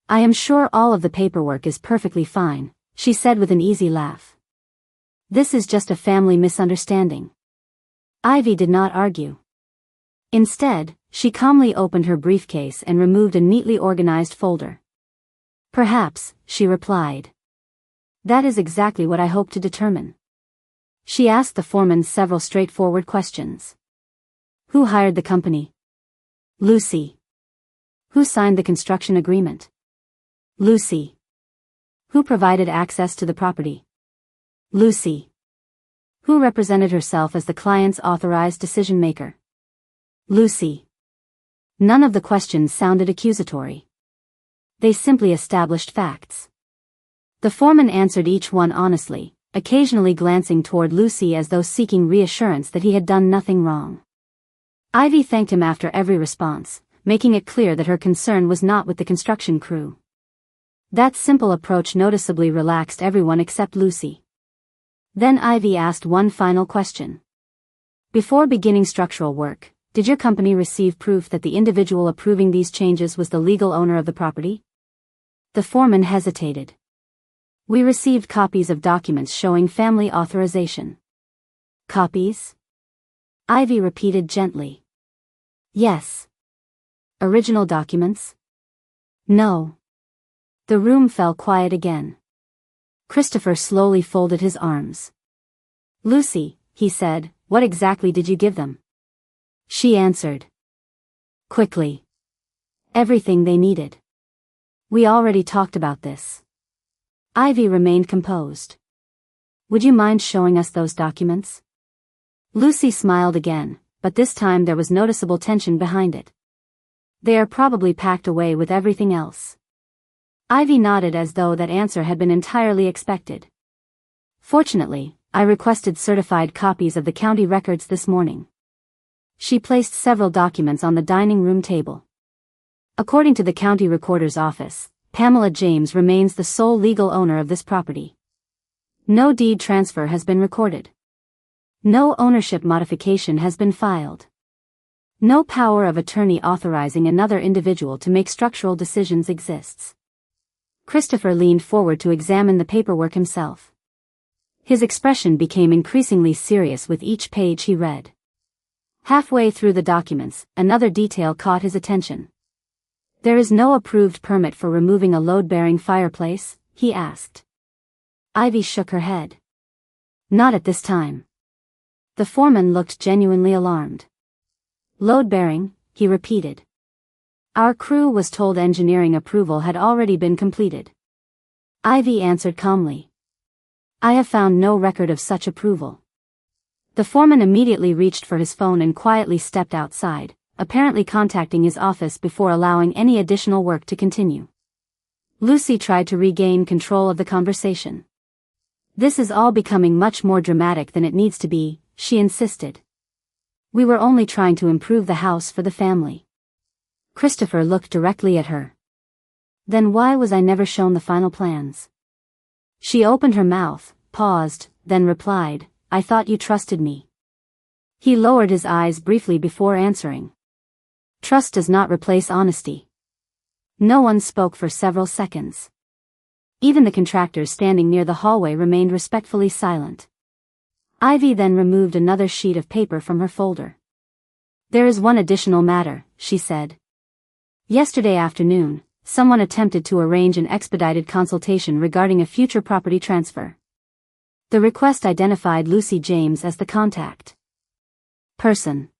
I am sure all of the paperwork is perfectly fine, she said with an easy laugh. This is just a family misunderstanding. Ivy did not argue. Instead, she calmly opened her briefcase and removed a neatly organized folder. Perhaps, she replied. That is exactly what I hope to determine. She asked the foreman several straightforward questions. Who hired the company? Lucy. Who signed the construction agreement? Lucy. Who provided access to the property? Lucy. Who represented herself as the client's authorized decision-maker? Lucy. None of the questions sounded accusatory. They simply established facts. The foreman answered each one honestly, occasionally glancing toward Lucy as though seeking reassurance that he had done nothing wrong. Ivy thanked him after every response, making it clear that her concern was not with the construction crew. That simple approach noticeably relaxed everyone except Lucy. Then Ivy asked one final question. Before beginning structural work, did your company receive proof that the individual approving these changes was the legal owner of the property? The foreman hesitated. We received copies of documents showing family authorization. Copies? Ivy repeated gently. Yes. Original documents? No. The room fell quiet again. Christopher slowly folded his arms. Lucy, he said, what exactly did you give them? She answered. Quickly. Everything they needed. We already talked about this. Ivy remained composed. Would you mind showing us those documents? Lucy smiled again, but this time there was noticeable tension behind it. They are probably packed away with everything else. Ivy nodded as though that answer had been entirely expected. Fortunately, I requested certified copies of the county records this morning. She placed several documents on the dining room table. According to the county recorder's office, Pamela James remains the sole legal owner of this property. No deed transfer has been recorded. No ownership modification has been filed. No power of attorney authorizing another individual to make structural decisions exists. Christopher leaned forward to examine the paperwork himself. His expression became increasingly serious with each page he read. Halfway through the documents, another detail caught his attention. There is no approved permit for removing a load-bearing fireplace, he asked. Ivy shook her head. Not at this time. The foreman looked genuinely alarmed. Load-bearing, he repeated. Our crew was told engineering approval had already been completed. Ivy answered calmly. I have found no record of such approval. The foreman immediately reached for his phone and quietly stepped outside, apparently contacting his office before allowing any additional work to continue. Lucy tried to regain control of the conversation. This is all becoming much more dramatic than it needs to be, she insisted. We were only trying to improve the house for the family. Christopher looked directly at her. Then why was I never shown the final plans? She opened her mouth, paused, then replied, I thought you trusted me. He lowered his eyes briefly before answering. Trust does not replace honesty. No one spoke for several seconds. Even the contractors standing near the hallway remained respectfully silent. Ivy then removed another sheet of paper from her folder. There is one additional matter, she said. Yesterday afternoon, someone attempted to arrange an expedited consultation regarding a future property transfer. The request identified Lucy James as the contact person.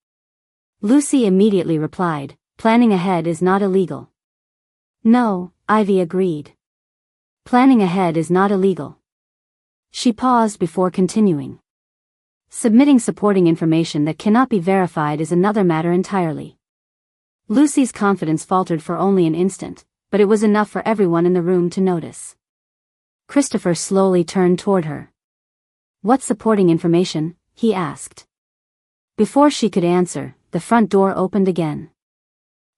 Lucy immediately replied, planning ahead is not illegal. No, Ivy agreed. Planning ahead is not illegal. She paused before continuing. Submitting supporting information that cannot be verified is another matter entirely. Lucy's confidence faltered for only an instant, but it was enough for everyone in the room to notice. Christopher slowly turned toward her. What supporting information? He asked. Before she could answer, the front door opened again.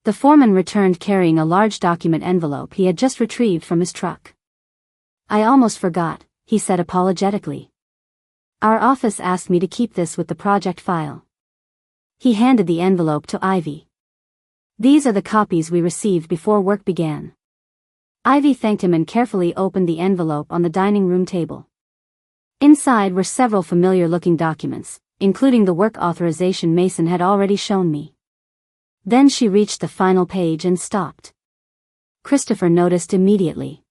The foreman returned carrying a large document envelope he had just retrieved from his truck. I almost forgot, he said apologetically. Our office asked me to keep this with the project file. He handed the envelope to Ivy. These are the copies we received before work began. Ivy thanked him and carefully opened the envelope on the dining room table. Inside were several familiar-looking documents, including the work authorization Mason had already shown me. Then she reached the final page and stopped. Christopher noticed immediately.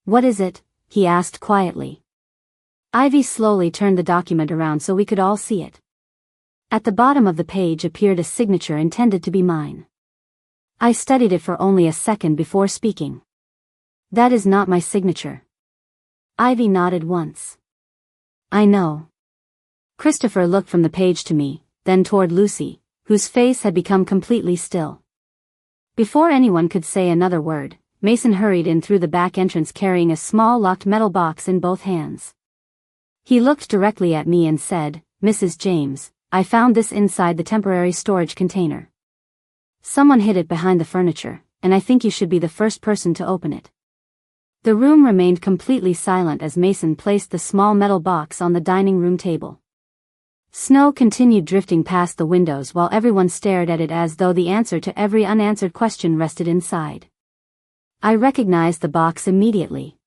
What is it? He asked quietly. Ivy slowly turned the document around so we could all see it. At the bottom of the page appeared a signature intended to be mine. I studied it for only a second before speaking. That is not my signature. Ivy nodded once. I know. Christopher looked from the page to me, then toward Lucy, whose face had become completely still. Before anyone could say another word, Mason hurried in through the back entrance carrying a small locked metal box in both hands. He looked directly at me and said, Mrs. James, I found this inside the temporary storage container. Someone hid it behind the furniture, and I think you should be the first person to open it. The room remained completely silent as Mason placed the small metal box on the dining room table. Snow continued drifting past the windows while everyone stared at it as though the answer to every unanswered question rested inside. I recognized the box immediately.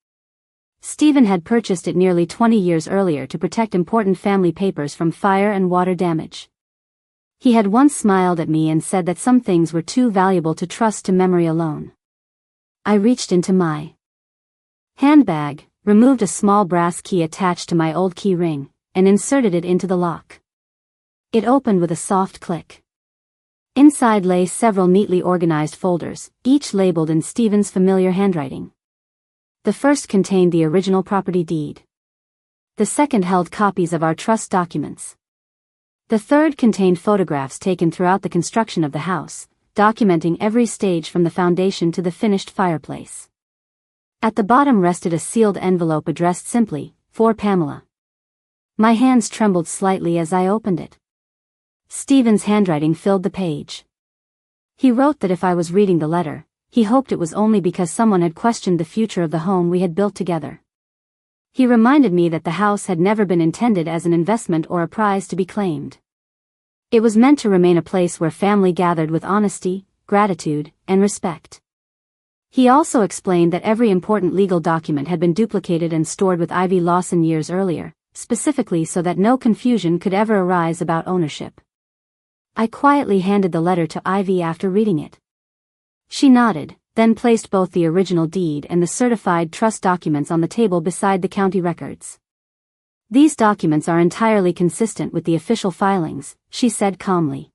Stephen had purchased it nearly 20 years earlier to protect important family papers from fire and water damage. He had once smiled at me and said that some things were too valuable to trust to memory alone. I reached into my handbag, removed a small brass key attached to my old key ring, and inserted it into the lock. It opened with a soft click. Inside lay several neatly organized folders, each labeled in Stephen's familiar handwriting. The first contained the original property deed. The second held copies of our trust documents. The third contained photographs taken throughout the construction of the house, documenting every stage from the foundation to the finished fireplace. At the bottom rested a sealed envelope addressed simply, "For Pamela." My hands trembled slightly as I opened it. Stephen's handwriting filled the page. He wrote that if I was reading the letter, he hoped it was only because someone had questioned the future of the home we had built together. He reminded me that the house had never been intended as an investment or a prize to be claimed. It was meant to remain a place where family gathered with honesty, gratitude, and respect. He also explained that every important legal document had been duplicated and stored with Ivy Lawson years earlier, specifically so that no confusion could ever arise about ownership. I quietly handed the letter to Ivy after reading it. She nodded, then placed both the original deed and the certified trust documents on the table beside the county records. "These documents are entirely consistent with the official filings," she said calmly.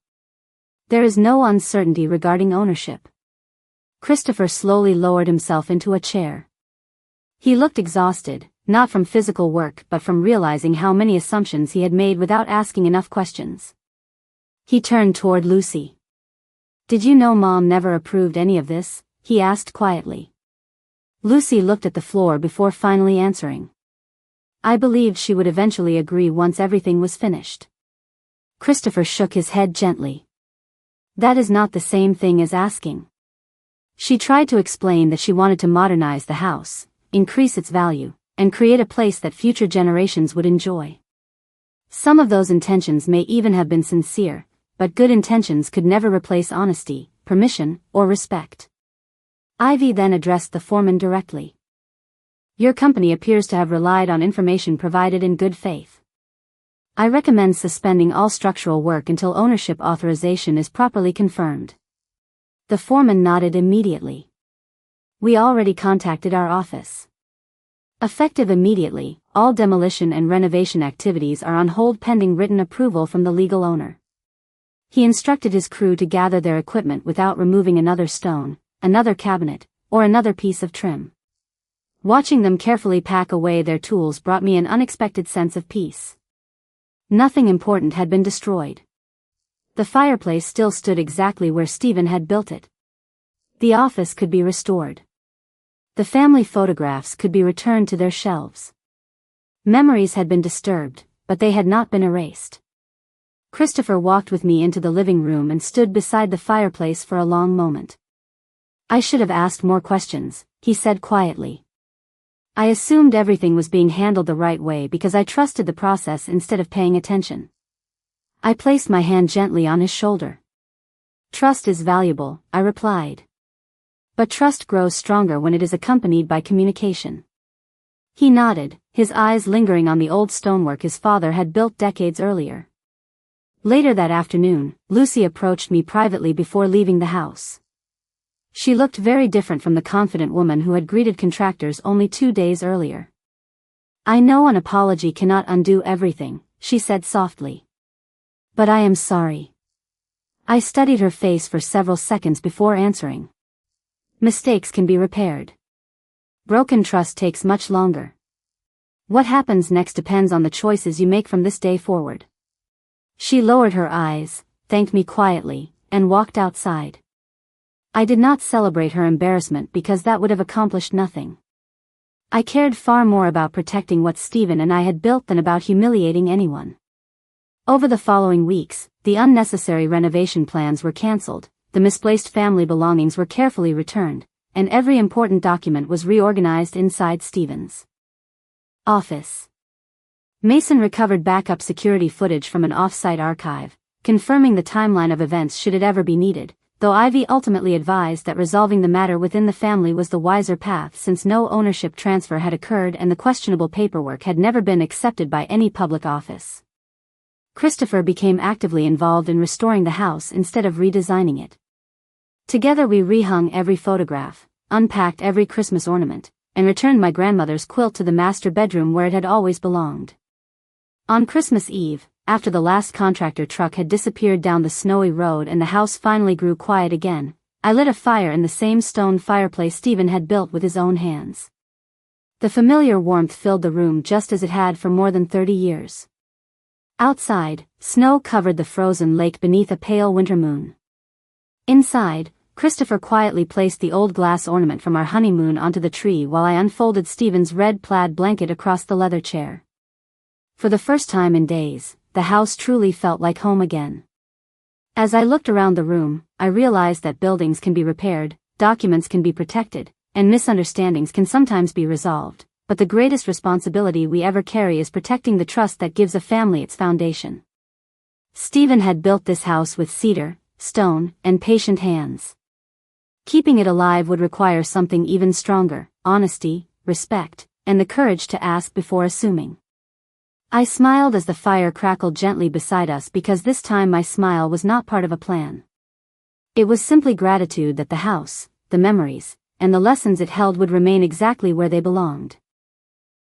"There is no uncertainty regarding ownership." Christopher slowly lowered himself into a chair. He looked exhausted, not from physical work but from realizing how many assumptions he had made without asking enough questions. He turned toward Lucy. "Did you know Mom never approved any of this?" he asked quietly. Lucy looked at the floor before finally answering. "I believed she would eventually agree once everything was finished." Christopher shook his head gently. "That is not the same thing as asking." She tried to explain that she wanted to modernize the house, increase its value, and create a place that future generations would enjoy. Some of those intentions may even have been sincere, but good intentions could never replace honesty, permission, or respect. Ivy then addressed the foreman directly. "Your company appears to have relied on information provided in good faith. I recommend suspending all structural work until ownership authorization is properly confirmed." The foreman nodded immediately. "We already contacted our office. Effective immediately, all demolition and renovation activities are on hold pending written approval from the legal owner." He instructed his crew to gather their equipment without removing another stone, another cabinet, or another piece of trim. Watching them carefully pack away their tools brought me an unexpected sense of peace. Nothing important had been destroyed. The fireplace still stood exactly where Stephen had built it. The office could be restored. The family photographs could be returned to their shelves. Memories had been disturbed, but they had not been erased. Christopher walked with me into the living room and stood beside the fireplace for a long moment. "I should have asked more questions," he said quietly. "I assumed everything was being handled the right way because I trusted the process instead of paying attention." I placed my hand gently on his shoulder. "Trust is valuable," I replied. "But trust grows stronger when it is accompanied by communication." He nodded, his eyes lingering on the old stonework his father had built decades earlier. Later that afternoon, Lucy approached me privately before leaving the house. She looked very different from the confident woman who had greeted contractors only 2 days earlier. "I know an apology cannot undo everything," she said softly. "But I am sorry." I studied her face for several seconds before answering. "Mistakes can be repaired. Broken trust takes much longer. What happens next depends on the choices you make from this day forward." She lowered her eyes, thanked me quietly, and walked outside. I did not celebrate her embarrassment because that would have accomplished nothing. I cared far more about protecting what Stephen and I had built than about humiliating anyone. Over the following weeks, the unnecessary renovation plans were cancelled, the misplaced family belongings were carefully returned, and every important document was reorganized inside Stephen's office. Mason recovered backup security footage from an off-site archive, confirming the timeline of events should it ever be needed, though Ivy ultimately advised that resolving the matter within the family was the wiser path since no ownership transfer had occurred and the questionable paperwork had never been accepted by any public office. Christopher became actively involved in restoring the house instead of redesigning it. Together we rehung every photograph, unpacked every Christmas ornament, and returned my grandmother's quilt to the master bedroom where it had always belonged. On Christmas Eve, after the last contractor truck had disappeared down the snowy road and the house finally grew quiet again, I lit a fire in the same stone fireplace Stephen had built with his own hands. The familiar warmth filled the room just as it had for more than 30 years. Outside, snow covered the frozen lake beneath a pale winter moon. Inside, Christopher quietly placed the old glass ornament from our honeymoon onto the tree while I unfolded Stephen's red plaid blanket across the leather chair. For the first time in days, the house truly felt like home again. As I looked around the room, I realized that buildings can be repaired, documents can be protected, and misunderstandings can sometimes be resolved, but the greatest responsibility we ever carry is protecting the trust that gives a family its foundation. Stephen had built this house with cedar, stone, and patient hands. Keeping it alive would require something even stronger: honesty, respect, and the courage to ask before assuming. I smiled as the fire crackled gently beside us because this time my smile was not part of a plan. It was simply gratitude that the house, the memories, and the lessons it held would remain exactly where they belonged.